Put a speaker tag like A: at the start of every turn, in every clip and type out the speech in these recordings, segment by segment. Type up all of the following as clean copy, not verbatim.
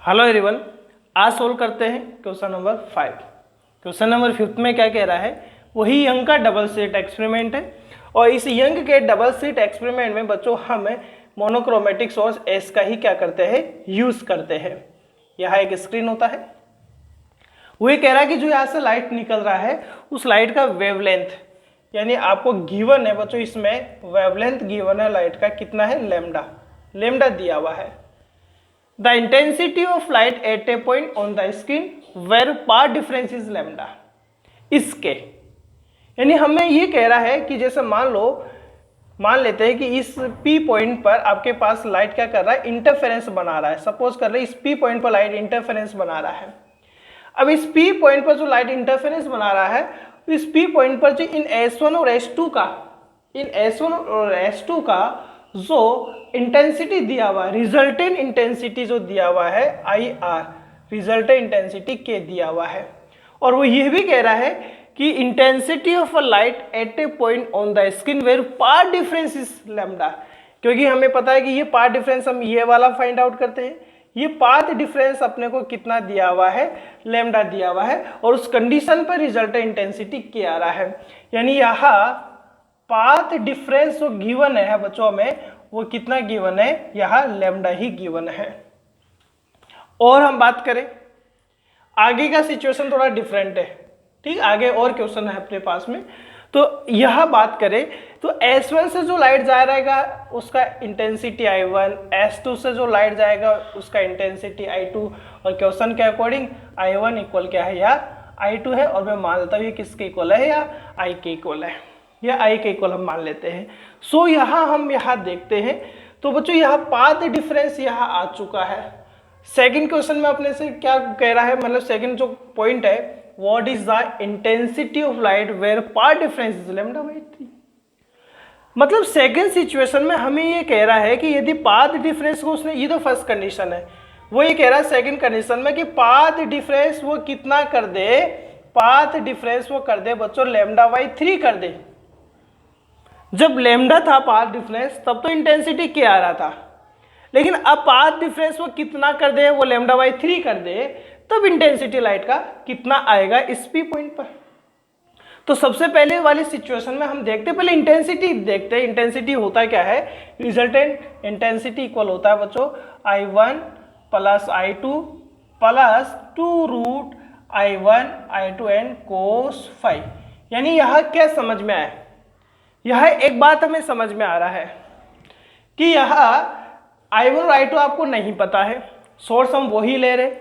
A: Hello everyone, आज solve करते हैं क्वेश्चन नंबर 5। क्वेश्चन नंबर 5 में क्या कह रहा है, वही यंग का डबल स्लिट एक्सपेरिमेंट है। और इस यंग के डबल स्लिट एक्सपेरिमेंट में बच्चों हमें मोनोक्रोमेटिक सोर्स एस का ही क्या करते हैं, यूज करते हैं। यहाँ एक स्क्रीन होता है, वही कह रहा है कि जो यहाँ से लाइट निकल रहा है उस लाइट का वेवलेंथ, यानी आपको गिवन है बच्चों, इसमें वेवलेंथ गिवन है लाइट का, कितना है, लेमडा। लेमडा दिया हुआ है। The intensity of light at a point on the screen where path difference is lambda। इसके यानी हमें ये कह रहा है कि जैसे मान लेते हैं कि इस P पॉइंट पर आपके पास लाइट क्या कर रहा है, इंटरफेरेंस बना रहा है। सपोज कर रहे हैं इस P पॉइंट पर लाइट इंटरफेरेंस बना रहा है। अब इस P पॉइंट पर जो लाइट इंटरफेरेंस बना रहा है, इस P पॉइंट पर जो इन S1 और S2 का जो इंटेंसिटी दिया हुआ है, रिजल्टेंट इंटेंसिटी जो दिया हुआ है IR, रिजल्टेंट इंटेंसिटी के दिया हुआ है। और वो ये भी कह रहा है कि intensity of a light at a point on the screen where path difference is lambda. क्योंकि हमें पता है कि ये पाथ डिफरेंस हम ये वाला फाइंड आउट करते हैं। ये पाथ डिफरेंस अपने को कितना दिया हुआ है, लैम्डा दिया हुआ है, और उस कंडीशन पर रिजल्टेंट इंटेंसिटी के आ रहा है। यानी यहाँ पाथ डिफरेंस जो गिवन है बच्चों में, वो कितना गिवन है, यहाँ लैम्डा ही गिवन है। और हम बात करें आगे का सिचुएशन थोड़ा डिफरेंट है, ठीक, आगे और क्वेश्चन है अपने पास में। तो यह बात करें तो S1 से जो लाइट जा रहेगा उसका इंटेंसिटी I1, S2 से जो लाइट जाएगा उसका इंटेंसिटी I2, और क्वेश्चन के अकॉर्डिंग I1 इक्वल क्या है, या I2 है, और मैं मान लेता हूँ ये किसके इक्वल है, या I के इक्वल है, या I के इक्वल हम मान लेते हैं। सो यहाँ हम देखते हैं तो बच्चों यहाँ पाथ डिफरेंस यहाँ आ चुका है। सेकंड क्वेश्चन में अपने से क्या कह रहा है, मतलब सेकंड जो पॉइंट है, what is the intensity of light where path difference is lambda by 3। मतलब सेकंड सिचुएशन में हमें ये कह रहा है कि यदि पाथ डिफरेंस को उसने, ये तो फर्स्ट कंडीशन है, वो ये कह रहा है सेकंड कंडीशन में कि पाथ डिफरेंस वो कितना कर दे, पाथ डिफरेंस वो कर दे बच्चों लैम्डा बाई 3 कर दे। जब लैम्डा था पाथ डिफरेंस तब तो इंटेंसिटी क्या आ रहा था, लेकिन अब पाथ डिफरेंस वो कितना कर दे, वो लैम्डा बाई 3 कर दे, तब इंटेंसिटी लाइट का कितना आएगा इस P पॉइंट पर। तो सबसे पहले वाली सिचुएशन में हम देखते, पहले इंटेंसिटी देखते हैं। इंटेंसिटी होता क्या है, रिजल्टेंट इंटेंसिटी इक्वल होता है बच्चों I1 plus I2 plus 2 root I1 I2 and cos phi. यानी यहाँ क्या समझ में आया, यह एक बात हमें समझ में आ रहा है कि यह I1 और I2 आपको नहीं पता है, सोर्स हम वही ले रहे,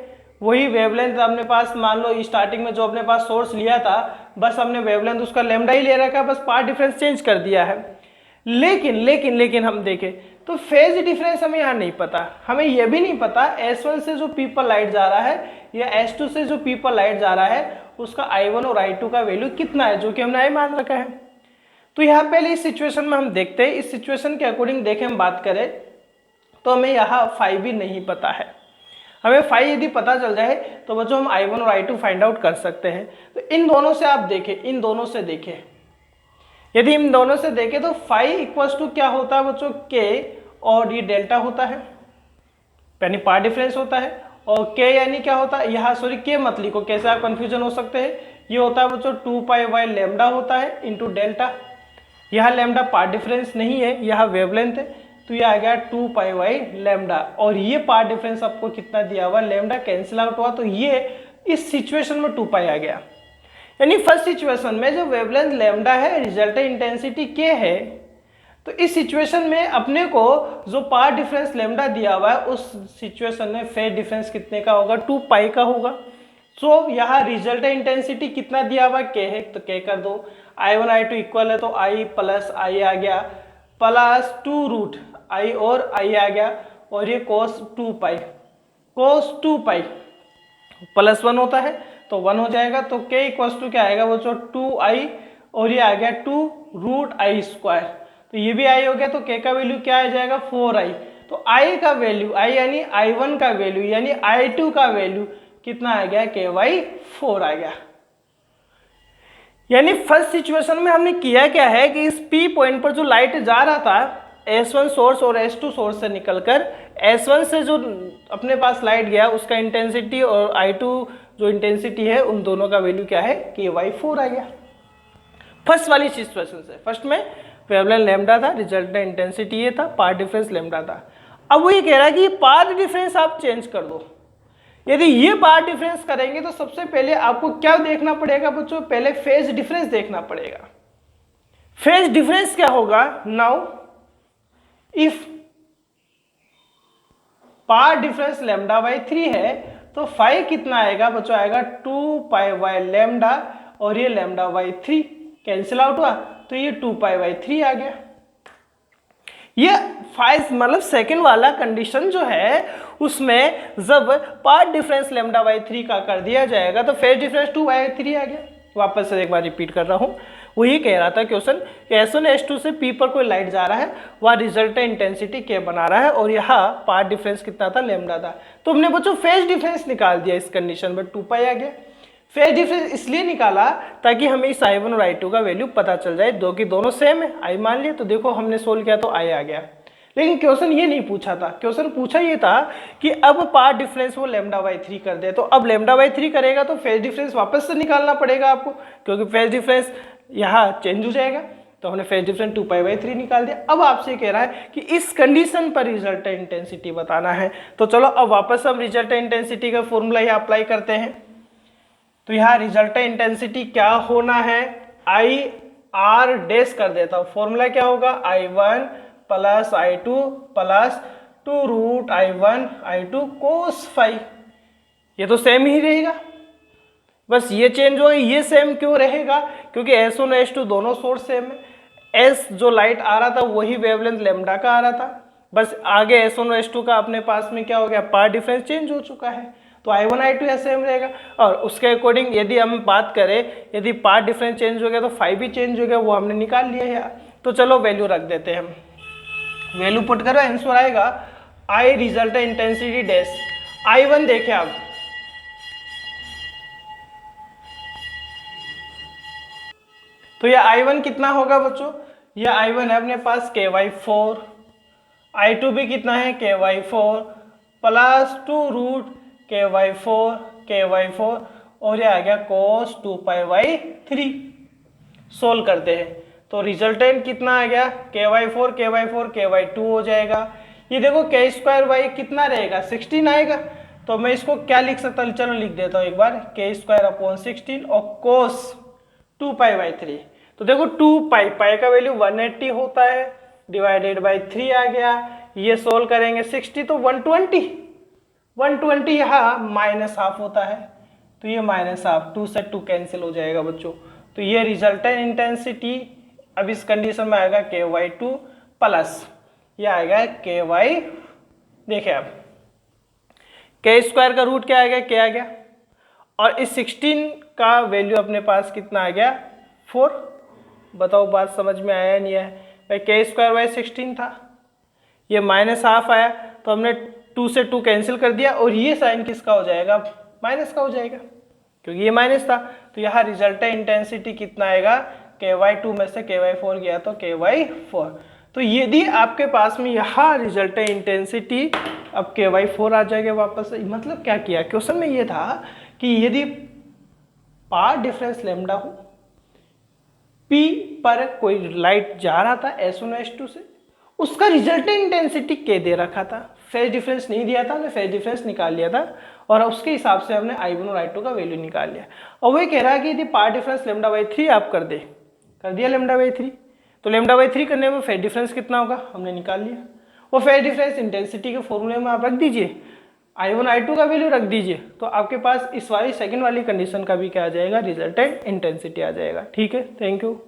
A: वही वेवलेंथ अपने पास, मान लो स्टार्टिंग में जो अपने पास सोर्स लिया था बस हमने वेवलेंथ उसका लैम्डा ही ले रखा है, बस पाथ डिफरेंस चेंज कर दिया है। लेकिन हम देखें तो फेज डिफरेंस हमें यहाँ नहीं पता। हमें यह भी नहीं पता S1 से जो P पर लाइट जा रहा है या S2 से जो P पर लाइट जा रहा है उसका I1 और I2 का वैल्यू कितना है, जो कि हमने I मान रखा है। तो यहाँ पहले इस सिचुएशन में हम देखते हैं, इस सिचुएशन के अकॉर्डिंग देखें हम बात करें तो हमें यहाँ फाई भी नहीं पता है। हमें फाई यदि पता चल जाए तो बच्चों हम I1 और I2 फाइंड आउट कर सकते हैं। तो इन दोनों से आप देखें, इन दोनों से देखें, यदि इन दोनों से देखें तो फाई इक्वल्स टू क्या होता है बच्चों, K, और ये डेल्टा होता है, यानी पाथ डिफरेंस होता है। और K यानी क्या होता है, यहाँ सॉरी K मत लिखो, कैसे आप कंफ्यूजन हो सकते हैं। ये होता है बच्चों 2 पाई बाई लैम्डा होता है इंटू डेल्टा। यहाँ लैम्डा पाथ डिफरेंस नहीं है, यहाँ वेवलेंथ है, तो ये आ गया 2 पाई बाई लैम्डा। और ये पाथ डिफरेंस आपको कितना दिया हुआ, लैम्डा कैंसिल आउट हुआ, तो ये इस सिचुएशन में 2 पाई आ गया। यानी फर्स्ट सिचुएशन में जो वेवलेंथ लैम्डा है, रिजल्टेंट इंटेंसिटी के है, तो इस सिचुएशन में अपने को जो पाथ डिफरेंस लैम्डा दिया हुआ है उस सिचुएशन में फेज डिफरेंस कितने का होगा, 2 पाई का होगा। सो यहाँ रिजल्टेंट इंटेंसिटी कितना दिया हुआ, के है, तो के कर दो। I1 I2 इक्वल है तो I प्लस I आ गया, प्लस 2 रूट I और I आ गया, और ये कोस 2 पाई, कोस 2 पाई प्लस 1 होता है तो 1 हो जाएगा। तो K इक्वल्स टू क्या आएगा वो, जो 2I, और ये आ गया 2 रूट I स्क्वायर, तो ये भी I हो गया। तो K का वैल्यू क्या आ जाएगा, 4I। तो I का वैल्यू, I यानी I1 का वैल्यू यानी I2 का वैल्यू कितना आ गया, K/4 आ गया। यानी फर्स्ट सिचुएशन में हमने किया क्या है कि इस P पॉइंट पर जो लाइट जा रहा था S1 सोर्स और S2 सोर्स से निकलकर S1 से जो अपने पास लाइट गया उसका इंटेंसिटी और I2 जो इंटेंसिटी है उन दोनों का वैल्यू क्या है, KY4 आ गया फर्स्ट वाली सिचुएशन से। फर्स्ट में वेवलेंथ लैम्डा था, रिजल्टेंट इंटेंसिटी ये था, पाथ डिफरेंस लैम्डा था। अब वो ये कह रहा है कि पाथ डिफरेंस आप चेंज कर दो। यदि ये पाथ डिफरेंस करेंगे तो सबसे पहले आपको क्या देखना पड़ेगा बच्चों, पहले फेज डिफरेंस देखना पड़ेगा। फेज डिफरेंस क्या होगा, now if path difference lambda by 3 है तो फाई कितना आएगा बच्चों, आएगा 2 पाई बाई लैम्डा, और ये लैम्डा बाई 3 कैंसिल आउट हुआ तो ये 2 पाई बाई 3 आ गया। ये फाइव मतलब सेकंड वाला कंडीशन जो है उसमें जब पाथ डिफरेंस लैम्डा बाई 3 का कर दिया जाएगा तो फेज डिफरेंस 2 बाई 3 आ गया। वापस से एक बार रिपीट कर रहा हूँ, वो ये कह रहा था क्वेश्चन S1 S2 से P पर कोई लाइट जा रहा है, वह रिजल्टेंट इंटेंसिटी K बना रहा है और यहाँ पाथ डिफरेंस कितना था, लैम्डा था। तो हमने बच्चों फेज डिफरेंस निकाल दिया इस कंडीशन में, 2 पाई आ गया। फेज डिफरेंस इसलिए निकाला ताकि हमें इस I1 और I2 का वैल्यू पता चल जाए, दो की दोनों सेम है, I मान लिया तो देखो हमने सोल्व किया तो I आ गया। लेकिन क्वेश्चन ये नहीं पूछा था, क्वेश्चन पूछा ये था कि अब पाथ डिफरेंस वो लैम्डा बाई 3 कर दे। तो अब लैम्डा बाई 3 करेगा तो फेज डिफरेंस वापस से निकालना पड़ेगा आपको, क्योंकि फेज डिफरेंस यहाँ चेंज हो जाएगा। तो हमने फेज डिफरेंस 2 पाई बाई 3 निकाल दिया। अब आपसे कह रहा है कि इस कंडीशन पर रिजल्टेंट इंटेंसिटी बताना है। तो चलो अब वापस हम रिजल्टेंट इंटेंसिटी का फॉर्मूला यहाँ अप्लाई करते हैं। तो यहाँ रिजल्टेंट इंटेंसिटी क्या होना है, आई आर डैश कर देता हूँ। फॉर्मूला क्या होगा, I1 plus I2 plus 2 root I1 I2 cos phi. ये तो सेम ही रहेगा, बस ये चेंज होगा। ये सेम क्यों रहेगा, क्योंकि S1 S2 दोनों सोर्स सेम है। S जो लाइट आ रहा था वही वेवलेंथ लैम्डा का आ रहा था, बस आगे S1 S2 का अपने पास में क्या हो गया, पाथ डिफरेंस चेंज हो चुका है। तो I1 I2 या सेम रहेगा। और उसके अकॉर्डिंग यदि हम बात करें, यदि पाथ डिफरेंस चेंज हो गया तो फाई भी चेंज हो गया, वो हमने निकाल लिया है। तो चलो वैल्यू रख देते हैं हम, वैल्यू पुट करो, आंसर आएगा I resultant intensity dash I1। देखें आप, तो ये I1 कितना होगा बच्चों, ये I1 है अपने पास KY4, I2 भी कितना है KY4 प्लस 2 रूट KY4 और ये आ गया cos 2 पाई बाई 3। सोल्व करते हैं तो रिजल्टेंट कितना आ गया, KY4 हो जाएगा। ये देखो k स्क्वायर बाई कितना रहेगा, 16 आएगा। तो मैं इसको क्या लिख सकता हूँ, चलो लिख देता हूँ एक बार, k स्क्वायर अपॉन 16 और cos 2 पाई बाई 3। तो देखो 2 पाई का वैल्यू 180 होता है, डिवाइडेड बाई 3 आ गया। ये सोल्व करेंगे 60 तो 120 यहाँ माइनस हाफ होता है, तो ये माइनस हाफ, 2 से 2 कैंसिल हो जाएगा बच्चों। तो ये रिजल्टेंट इंटेंसिटी अब इस कंडीशन में आएगा KY2 प्लस ये आएगा KY, देखिए आप k स्क्वायर का रूट क्या आ गया, k आ गया, और इस 16 का वैल्यू अपने पास कितना आ गया 4। बताओ बात समझ में आया नहीं है भाई, k स्क्वायर बाई 16 था, ये माइनस हाफ आया तो हमने 2 से 2 कैंसिल कर दिया और ये साइन किसका हो जाएगा, माइनस का हो जाएगा, क्योंकि ये माइनस था। तो यहाँ रिजल्टेंट इंटेंसिटी कितना आएगा, KY2 में से KY4 गया तो KY4। तो यदि आपके पास में यहाँ रिजल्टेंट इंटेंसिटी अब KY4 आ जाएगा वापस। मतलब क्या किया क्वेश्चन में, ये था कि यदि पाथ डिफरेंस लैम्डा हो, P पर कोई लाइट जा रहा था S1 S2 से, उसका रिजल्टेंट इंटेंसिटी K दे रखा था, फेज डिफरेंस नहीं दिया था, हमने फेज डिफरेंस निकाल लिया था और उसके हिसाब से हमने I1 और I2 का वैल्यू निकाल लिया। और वही कह रहा है कि यदि पाथ डिफरेंस लैम्डा बाई 3 आप कर दिया लैम्डा बाई 3, तो लैम्डा बाई 3 करने में फेज डिफरेंस कितना होगा हमने निकाल लिया। वो फेज डिफरेंस इंटेंसिटी के फॉर्मूले में आप रख दीजिए, I1 I2 का वैल्यू रख दीजिए, तो आपके पास इस वाली सेकंड वाली कंडीशन का भी क्या आ जाएगा, रिजल्टेंट इंटेंसिटी आ जाएगा। ठीक है, थैंक यू।